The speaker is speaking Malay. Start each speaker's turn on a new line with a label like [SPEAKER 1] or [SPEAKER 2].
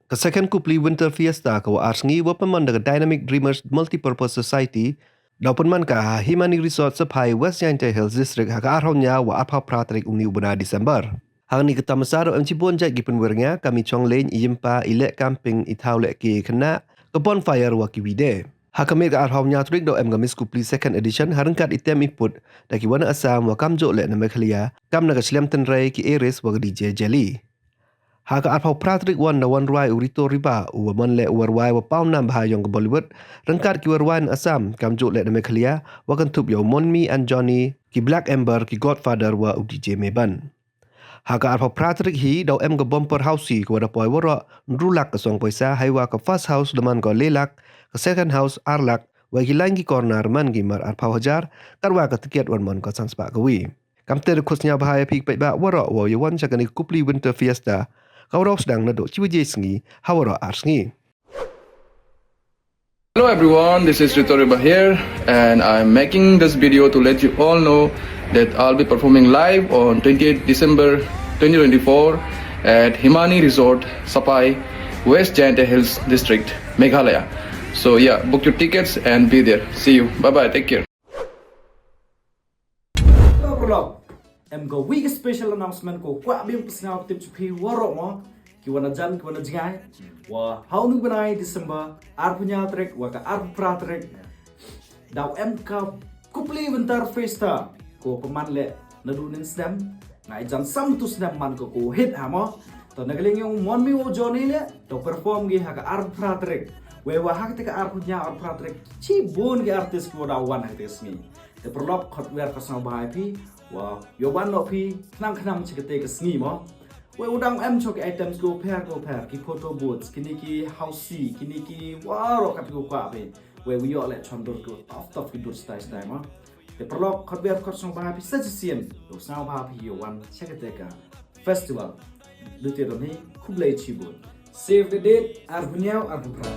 [SPEAKER 1] Ka second Kupli Winter Fiesta kawa arsngi wa peman daga Dynamic Dreamers Multipurpose Society daupun man ka Himani Resort Sepai West Yainte Hills District haka arhonya wa apa pratrik uni ubana Desember. Hang ni kita masaro MC bonjat gipen wernya kami chong len iyimpa ilek camping itau lek ki kena ke bonfire wa kiwide. Hakamit ka arhonya trik do em gamis Kupli second edition harengkat item iput daki wana asam wa kamjo lek na mekhalia kam naga slam tenrai ki Eris wa DJ Jelly. Haka arpau pratrik wan na wan rwai Rito Riba u man le rwai wa pau nam bahayong ke Bollywood rengkat ki rwai asam kam jo le na mekhalia wa kan tup yo Monmi and Johnny ki Black Ember ki Godfather wa DJ Meban. Haka arpau pratrik hi dau em ke bumper Housie ko da poi wora nrulak ke song poisa haiwa ke first house leman ko lelak ke second house arlak wa ki lain ki corner man ki mar arpau hajar karwa ke tiket wan man ko sanspa ke wi. Kam ter khusnya bahaya pik pai ba wora wa yawan chakani Kupli Winter Fiesta kau sedang nadok ciwiji sengi hawara arsngi.
[SPEAKER 2] Hello everyone, this is Rito Riba here and I'm making this video to let you all know that I'll be performing live on 28 December 2024 at Himani Resort, Sapai, West Jainte Hills District, Meghalaya. So yeah, book your tickets and be there. See you. Bye bye. Take care.
[SPEAKER 3] Em có week special announcement của quá biên personal tip chụp hi warok mo kiwana jan kiwana jingai wa how nu benai December punya trek wa ka pra trek daw em ka Kupli Winter Fiesta ko peman le nadunin snam ngai jan sam tu snam man ko hit ha mo to nagaling yung mon mi wo Johnny le to perform gi ha ka pra trek we wa ha ka punya pra trek chi bon gi artist ko daw wan ha tesmi te perlop khot wer ka sang bahai pi wow, yo ban lo pi nang khnam chikete ke sngi mo we udang em cho ke items go pair ki photo booths kini ki Housie kini ki waro kat go kwa pe we yo le chondor go top ki dur style mo te perlo khot ber khot song ba pi sajisian do sao ba pi yo wan chikete ka festival dute do ni khublai chibun save the date ar bunyao ar bukra